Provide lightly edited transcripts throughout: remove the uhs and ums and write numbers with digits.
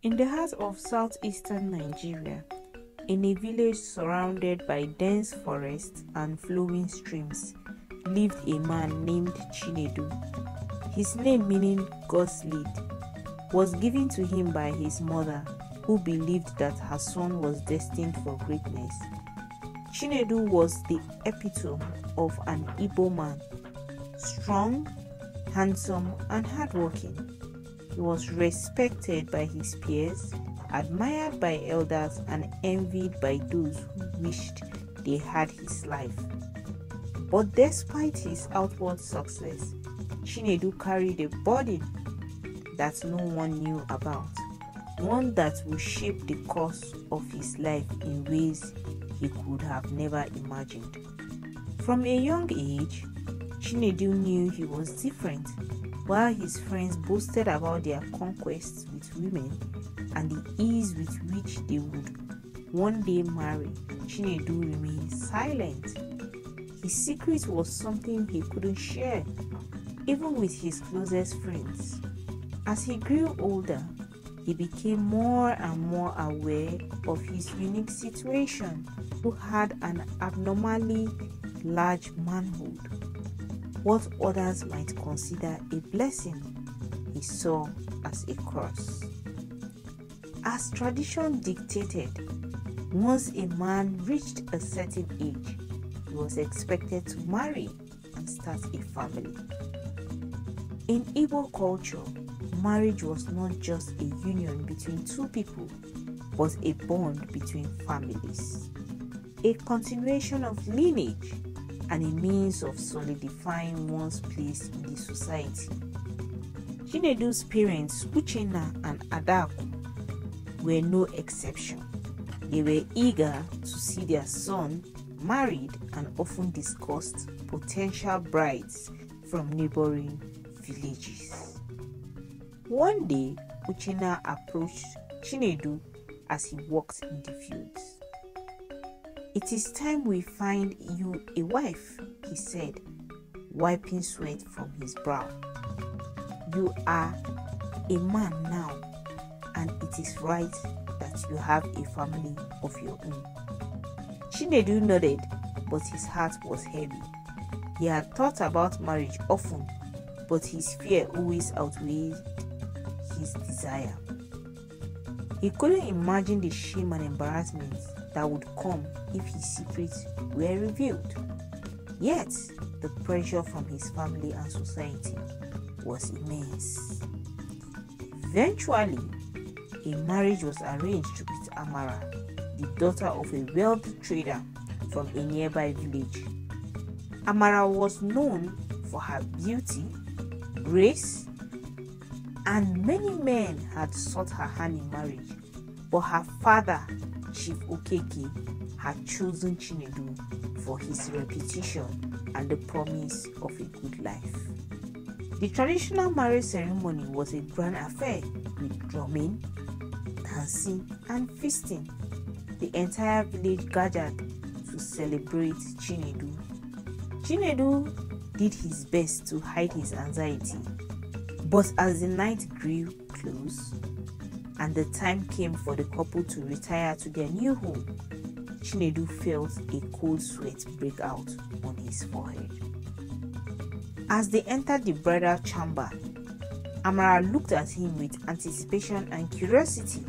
In the heart of southeastern Nigeria, in a village surrounded by dense forests and flowing streams, lived a man named Chinedu. His name, meaning God's lead, was given to him by his mother, who believed that her son was destined for greatness. Chinedu was the epitome of an Igbo man, strong, handsome, and hardworking. He was respected by his peers, admired by elders, and envied by those who wished they had his life. But despite his outward success, Chinedu carried a burden that no one knew about, one that would shape the course of his life in ways he could have never imagined. From a young age, Chinedu knew he was different. While his friends boasted about their conquests with women and the ease with which they would one day marry, Chinedu remained silent. His secret was something he couldn't share, even with his closest friends. As he grew older, he became more and more aware of his unique situation. He had an abnormally large manhood. What others might consider a blessing, he saw as a curse. As tradition dictated, once a man reached a certain age, he was expected to marry and start a family. In Igbo culture, marriage was not just a union between two people, but a bond between families, a continuation of lineage, and a means of solidifying one's place in the society. Chinedu's parents, Uchenna and Adaku, were no exception. They were eager to see their son married and often discussed potential brides from neighboring villages. One day, Uchenna approached Chinedu as he walked in the fields. "It is time we find you a wife," he said, wiping sweat from his brow. "You are a man now, and it is right that you have a family of your own." Chinedu nodded, but his heart was heavy. He had thought about marriage often, but his fear always outweighed his desire. He couldn't imagine the shame and embarrassment that would come if his secrets were revealed. Yet, the pressure from his family and society was immense. Eventually, a marriage was arranged with Amara, the daughter of a wealthy trader from a nearby village. Amara was known for her beauty, grace, and many men had sought her hand in marriage, but her father, Chief Okeke, had chosen Chinedu for his reputation and the promise of a good life. The traditional marriage ceremony was a grand affair with drumming, dancing, and feasting. The entire village gathered to celebrate Chinedu. Chinedu did his best to hide his anxiety, but as the night grew close and the time came for the couple to retire to their new home, Chinedu felt a cold sweat break out on his forehead. As they entered the bridal chamber, Amara looked at him with anticipation and curiosity.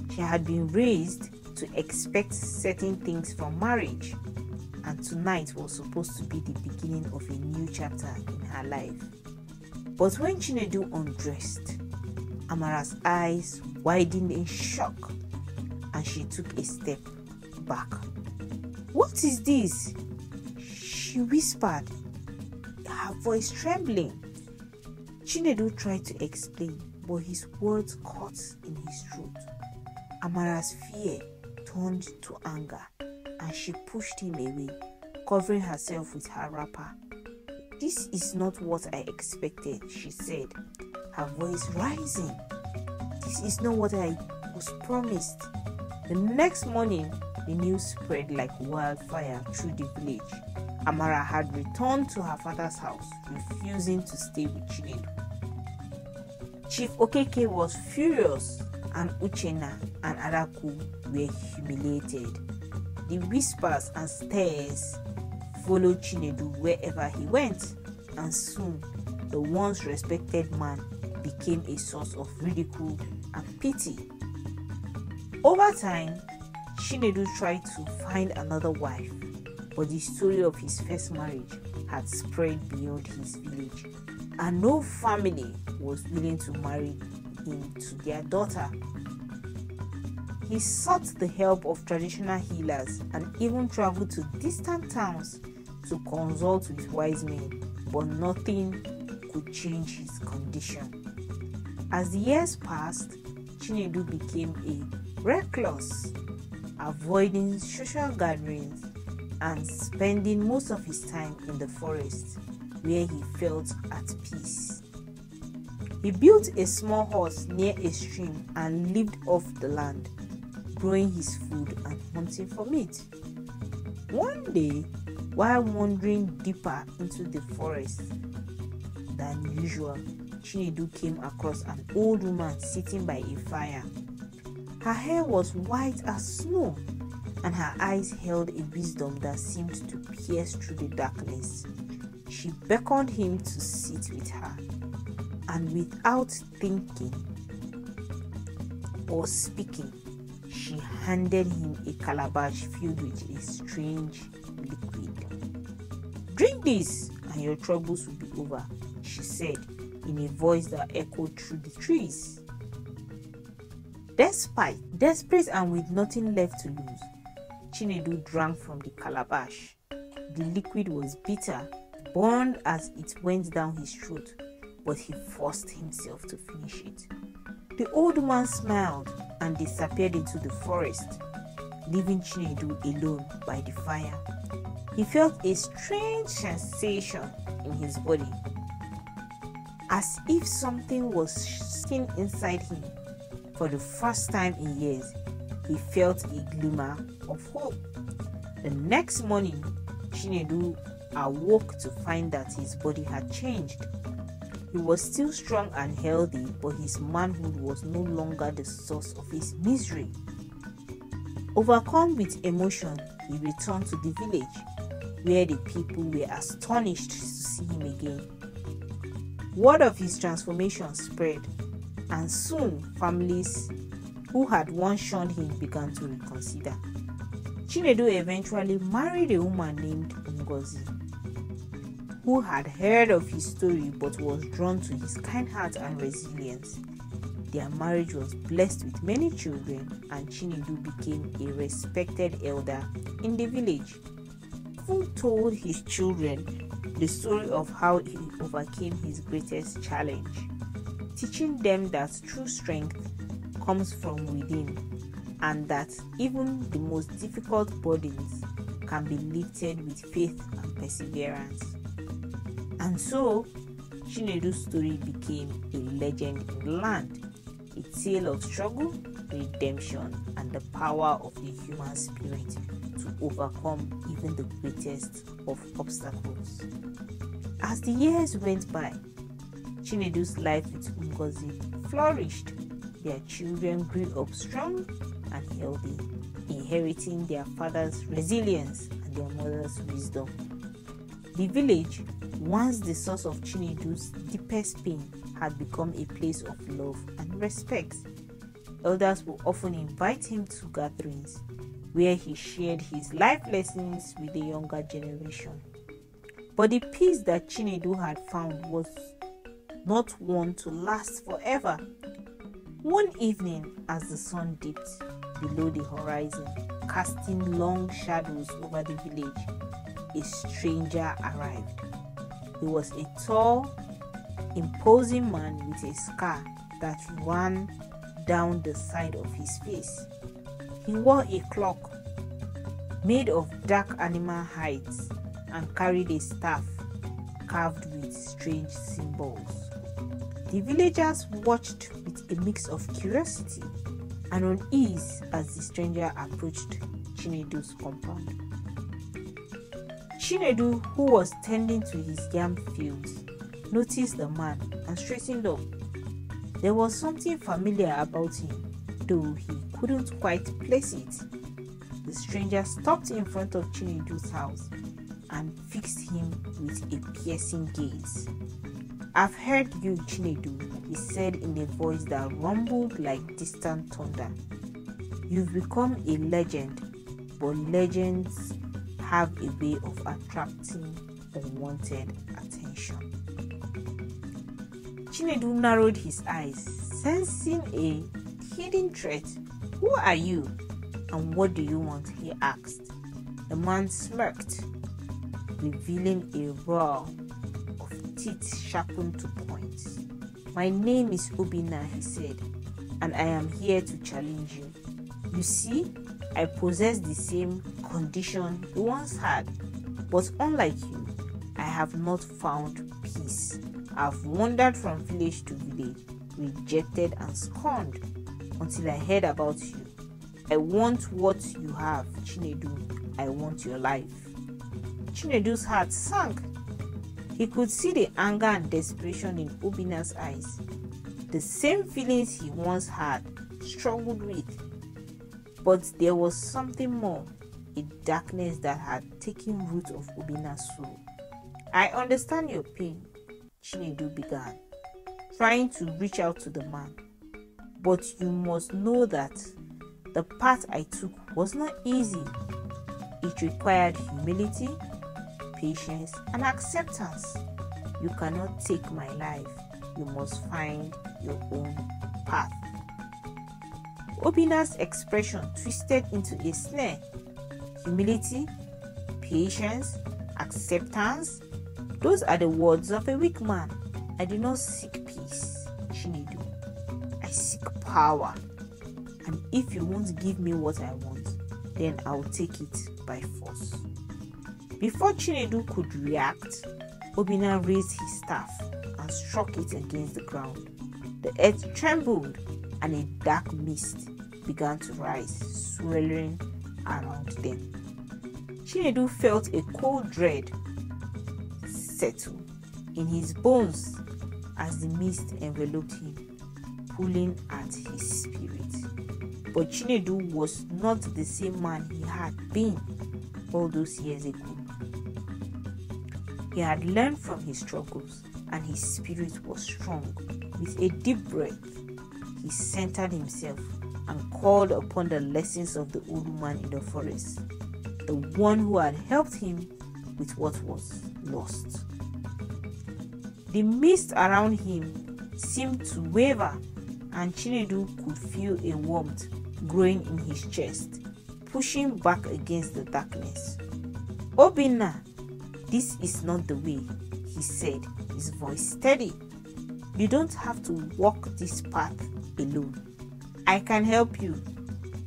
She had been raised to expect certain things from marriage, and tonight was supposed to be the beginning of a new chapter in her life. But when Chinedu undressed, Amara's eyes widened in shock, and she took a step back. "What is this?" she whispered, her voice trembling. Chinedu tried to explain, but his words caught in his throat. Amara's fear turned to anger, and she pushed him away, covering herself with her wrapper. "This is not what I expected," she said, her voice rising. "This is not what I was promised." The next morning, the news spread like wildfire through the village. Amara had returned to her father's house, refusing to stay with Chinedu. Chief Okeke was furious. and Uchenna and Araku were humiliated. The whispers and stares followed Chinedu wherever he went, and soon the once respected man became a source of ridicule and pity. Over time, Chinedu tried to find another wife, but the story of his first marriage had spread beyond his village, and no family was willing to marry him to their daughter. He sought the help of traditional healers and even traveled to distant towns to consult with wise men, but nothing could change his condition. As the years passed, Chinedu became a recluse, avoiding social gatherings and spending most of his time in the forest, where he felt at peace. He built a small hut near a stream and lived off the land, growing his food and hunting for meat. One day, while wandering deeper into the forest than usual, Chinedu came across an old woman sitting by a fire. Her hair was white as snow, and her eyes held a wisdom that seemed to pierce through the darkness. She beckoned him to sit with her, and without thinking or speaking, she handed him a calabash filled with a strange liquid. "Drink this and your troubles will be over," she said in a voice that echoed through the trees. Desperate and with nothing left to lose, Chinedu drank from the calabash. The liquid was bitter, burned as it went down his throat, but he forced himself to finish it. The old woman smiled and disappeared into the forest, leaving Chinedu alone by the fire. He felt a strange sensation in his body, as if something was seen inside him. For the first time in years, he felt a glimmer of hope. The next morning, Chinedu awoke to find that his body had changed. He was still strong and healthy, but his manhood was no longer the source of his misery. Overcome with emotion, he returned to the village, where the people were astonished to see him again. Word of his transformation spread, and soon families who had once shunned him began to reconsider. Chinedu eventually married a woman named Ngozi, who had heard of his story but was drawn to his kind heart and resilience. Their marriage was blessed with many children, and Chinedu became a respected elder in the village, who told his children the story of how he overcame his greatest challenge, teaching them that true strength comes from within, and that even the most difficult burdens can be lifted with faith and perseverance. And so, Chinedu's story became a legend in the land, a tale of struggle, redemption, and the power of the human spirit to overcome even the greatest of obstacles. As the years went by, Chinedu's life with Ngozi flourished. Their children grew up strong and healthy, inheriting their father's resilience and their mother's wisdom. The village, once the source of Chinedu's deepest pain, had become a place of love and respect. Elders would often invite him to gatherings where he shared his life lessons with the younger generation. But the peace that Chinedu had found was not one to last forever. One evening, as the sun dipped below the horizon, casting long shadows over the village, a stranger arrived. He was a tall, imposing man with a scar that ran down the side of his face. He wore a cloak made of dark animal hides and carried a staff carved with strange symbols. The villagers watched with a mix of curiosity and unease as the stranger approached Chinedu's compound. Chinedu, who was tending to his yam fields, noticed the man and straightened up. There was something familiar about him, though he couldn't quite place it. The stranger stopped in front of Chinedu's house and fixed him with a piercing gaze. "I've heard you, Chinedu," he said in a voice that rumbled like distant thunder. "You've become a legend, but legends have a way of attracting unwanted attention." Chinedu narrowed his eyes, sensing a hidden threat. "Who are you, and what do you want?" he asked. The man smirked, revealing a row of teeth sharpened to points. "My name is Obina," he said, "and I am here to challenge you. You see, I possess the same condition you once had, but unlike you, I have not found peace. I've wandered from village to village, rejected and scorned, until I heard about you. I want what you have, Chinedu. I want your life." Chinedu's heart sank. He could see the anger and desperation in Obina's eyes. The same feelings he once had struggled with. But there was something more, a darkness that had taken root of Obina's soul. "I understand your pain," Chinedu began, trying to reach out to the man. "But you must know that the path I took was not easy. It required humility, patience, and acceptance. You cannot take my life. You must find your own path." Obina's expression twisted into a snare. Humility, patience, acceptance. Those are the words of a weak man. "I do not seek peace, Chinedu. I seek power. And if you won't give me what I want, then I'll take it by force." Before Chinedu could react, Obina raised his staff and struck it against the ground. The earth trembled and a dark mist began to rise, swirling around them. Chinedu felt a cold dread settle in his bones as the mist enveloped him, pulling at his spirit. But Chinedu was not the same man he had been all those years ago. He had learned from his struggles, and his spirit was strong. With a deep breath, he centered himself and called upon the lessons of the old man in the forest, the one who had helped him with what was lost. The mist around him seemed to waver, and Chinedu could feel a warmth growing in his chest, pushing back against the darkness. "Obina, this is not the way," he said, his voice steady. "You don't have to walk this path alone. I can help you,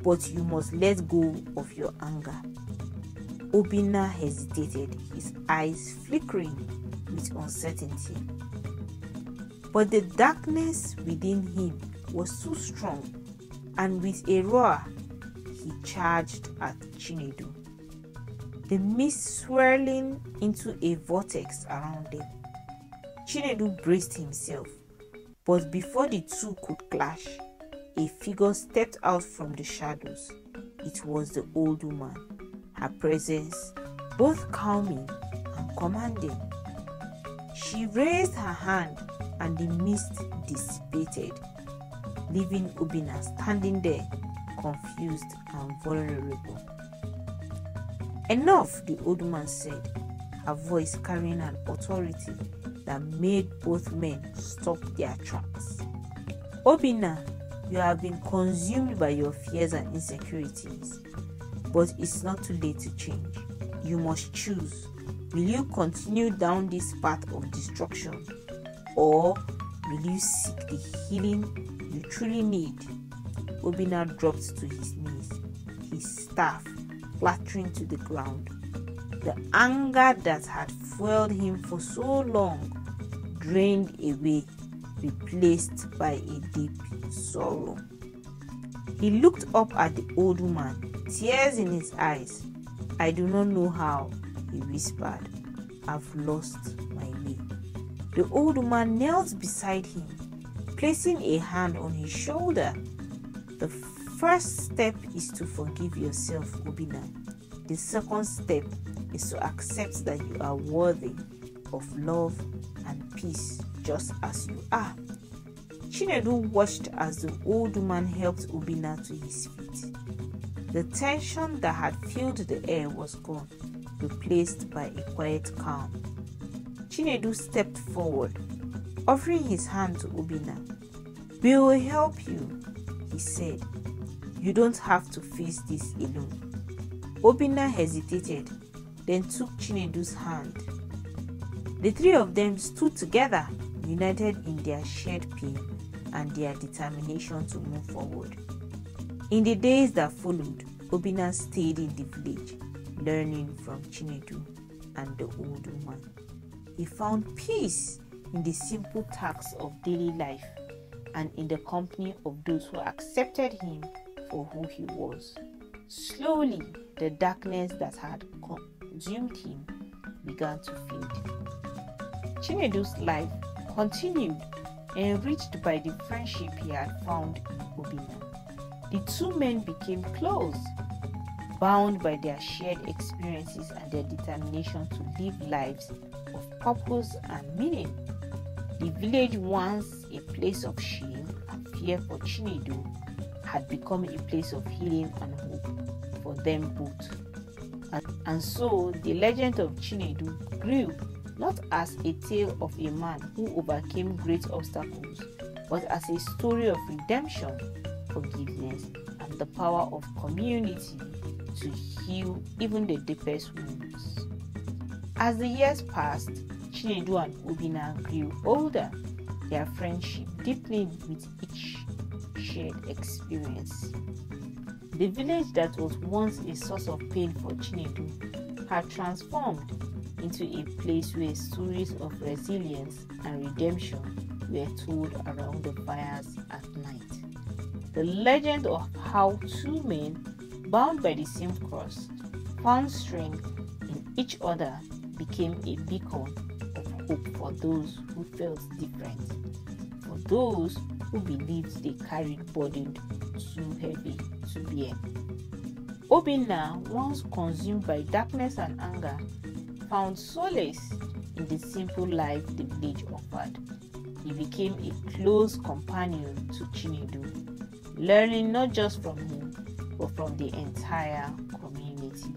but you must let go of your anger." Obina hesitated, his eyes flickering with uncertainty. But the darkness within him was too strong, and with a roar, he charged at Chinedu, the mist swirling into a vortex around them. Chinedu braced himself, but before the two could clash, a figure stepped out from the shadows. It was the old woman, her presence both calming and commanding. She raised her hand and the mist dissipated, leaving Obina standing there, confused and vulnerable. "Enough," the old man said, her voice carrying an authority that made both men stop their tracks. "Obina, you have been consumed by your fears and insecurities, but it's not too late to change. You must choose. Will you continue down this path of destruction, or will you seek the healing you truly need?" Obina dropped to his knees, his staff clattering to the ground. The anger that had fueled him for so long drained away, replaced by a deep sorrow. He looked up at the old woman, tears in his eyes. "I do not know how," he whispered. "I've lost my way." The old woman knelt beside him, placing a hand on his shoulder. The first step is to forgive yourself, Obina. The second step is to accept that you are worthy of love and peace just as you are. Chinedu watched as the old woman helped Obina to his feet. The tension that had filled the air was gone, replaced by a quiet calm. Chinedu stepped forward, offering his hand to Obina. "We will help you," he said. "You don't have to face this alone." Obina hesitated, then took Chinedu's hand. The three of them stood together, united in their shared pain and their determination to move forward. In the days that followed, Obina stayed in the village, learning from Chinedu and the old woman. He found peace in the simple tasks of daily life and in the company of those who accepted him for who he was. Slowly, the darkness that had consumed him began to fade. Chinedu's life continued, enriched by the friendship he had found in Obina. The two men became close, bound by their shared experiences and their determination to live lives of purpose and meaning. The village, once a place of shame and fear for Chinedu, had become a place of healing and hope for them both. And so the legend of Chinedu grew, not as a tale of a man who overcame great obstacles, but as a story of redemption, forgiveness, and the power of community to heal even the deepest wounds. As the years passed, Chinedu and Obina grew older, their friendship deepening with each shared experience. The village that was once a source of pain for Chinedu had transformed into a place where stories of resilience and redemption were told around the fires at night. The legend of how two men, bound by the same cross, found strength in each other became a beacon of hope for those who felt different, for those who believed they carried burden too heavy to bear. Obina, once consumed by darkness and anger, found solace in the simple life the village offered. He became a close companion to Chinedu, learning not just from him, but from the entire community.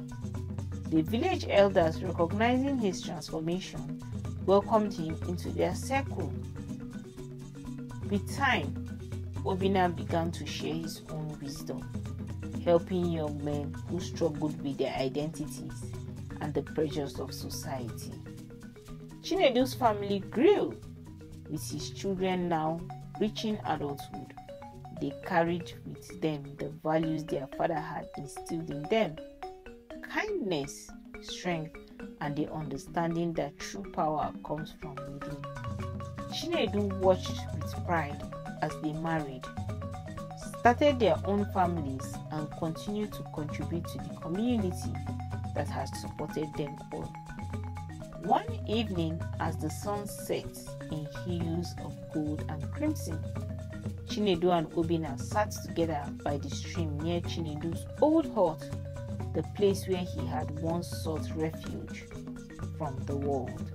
The village elders, recognizing his transformation, welcomed him into their circle. With time, Obina began to share his own wisdom, helping young men who struggled with their identities and the pressures of society. Chinedu's family grew, with his children now reaching adulthood. They carried with them the values their father had instilled in them: kindness, strength, and the understanding that true power comes from within. Chinedu watched with pride as they married, started their own families, and continued to contribute to the community that had supported them all. One evening, as the sun set in hues of gold and crimson, Chinedu and Obina sat together by the stream near Chinedu's old hut, the place where he had once sought refuge from the world.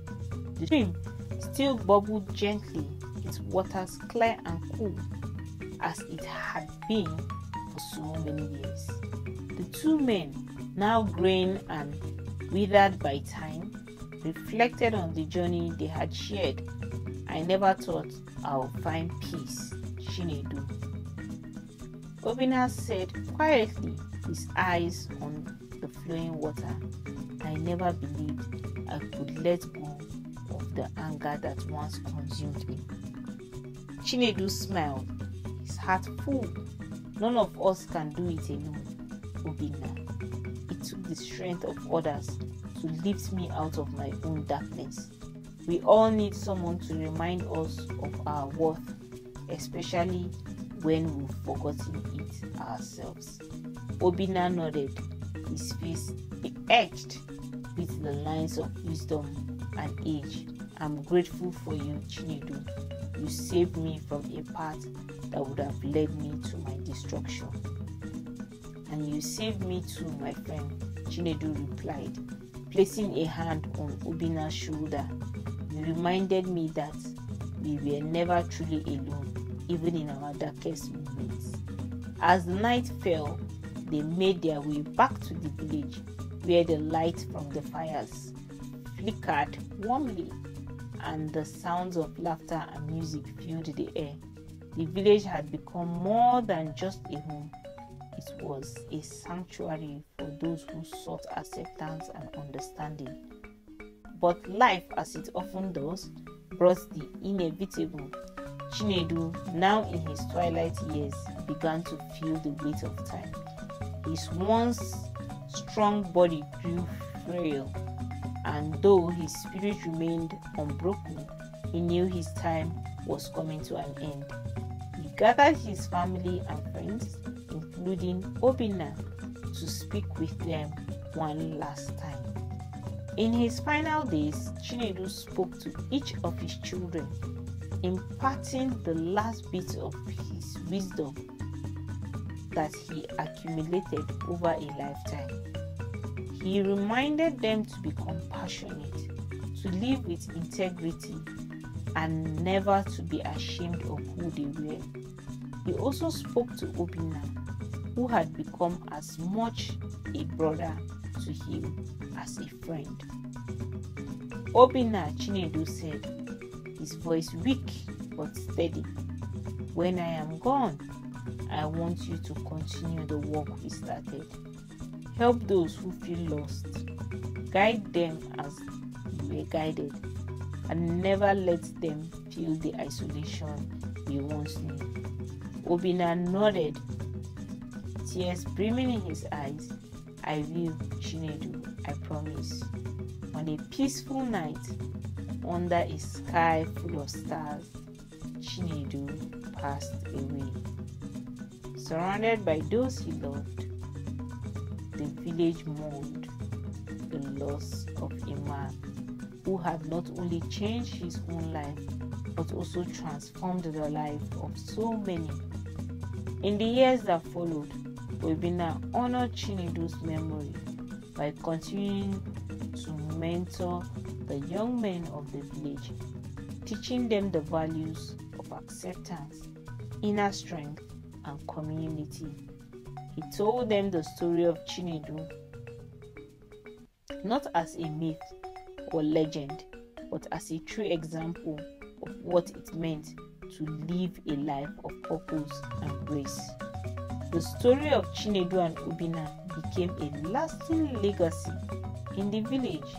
The stream still bubbled gently, its waters clear and cool, as it had been for so many years. The two men, now graying and withered by time, reflected on the journey they had shared. "I never thought I would find peace, Chinedu," Obina said quietly, his eyes on the flowing water. "I never believed I could let go of the anger that once consumed me." Chinedu smiled, his heart full. "None of us can do it alone, Obina. It took the strength of others to lift me out of my own darkness. We all need someone to remind us of our worth, especially when we've forgotten it ourselves." Obina nodded, his face etched with the lines of wisdom and age. "I'm grateful for you, Chinedu. You saved me from a path that would have led me to my destruction. And you saved me too, my friend, Chinedu replied, placing a hand on Obinna's shoulder. You reminded me that we were never truly alone, even in our darkest moments. As the night fell, they made their way back to the village, where the light from the fires flickered warmly, and the sounds of laughter and music filled the air. The village had become more than just a home. It was a sanctuary for those who sought acceptance and understanding. But life, as it often does, brought the inevitable. Chinedu, now in his twilight years, began to feel the weight of time. His once strong body grew frail, and though his spirit remained unbroken, he knew his time was coming to an end. He gathered his family and friends, including Obinna, to speak with them one last time. In his final days, Chinedu spoke to each of his children, imparting the last bit of his wisdom that he accumulated over a lifetime. He reminded them to be compassionate, to live with integrity, and never to be ashamed of who they were. He also spoke to Obinna, who had become as much a brother to him as a friend. Obinna, Chinedu said, his voice weak but steady, "When I am gone, I want you to continue the work we started. Help those who feel lost. Guide them as you were guided, and never let them feel the isolation we once knew." Obinna nodded, tears brimming in his eyes. "I will, Chinedu, I promise." On a peaceful night, under a sky full of stars, Chinedu passed away. Surrounded by those he loved, the village mourned the loss of a man who had not only changed his own life, but also transformed the life of so many. In the years that followed, Obinna honored Chinedu's memory by continuing to mentor the young men of the village, teaching them the values of acceptance, inner strength, and community. He told them the story of Chinedu not as a myth or legend, but as a true example of what it meant to live a life of purpose and grace. The story of Chinedu and Obinna became a lasting legacy in the village.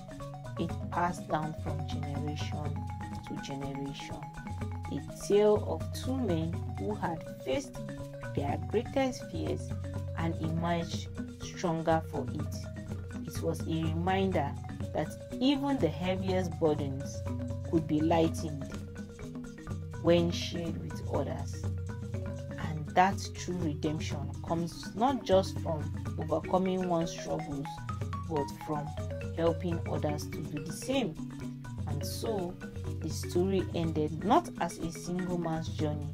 It passed down from generation to generation. A tale of two men who had faced their greatest fears and emerged stronger for it. It was a reminder that even the heaviest burdens could be lightened when shared with others. And that true redemption comes not just from overcoming one's struggles, but from helping others to do the same. And so, the story ended not as a single man's journey,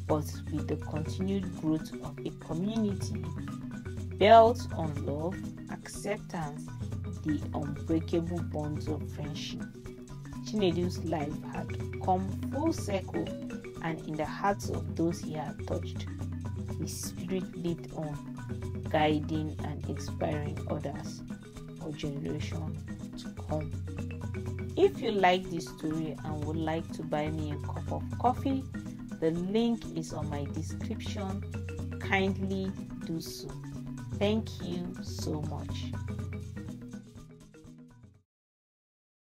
but with the continued growth of a community built on love, acceptance, the unbreakable bonds of friendship. Chinedu's life had come full circle, and in the hearts of those he had touched, his spirit lived on, guiding and inspiring others for generations to come. If you like this story and would like to buy me a cup of coffee, the link is on my description. Kindly do so. Thank you so much.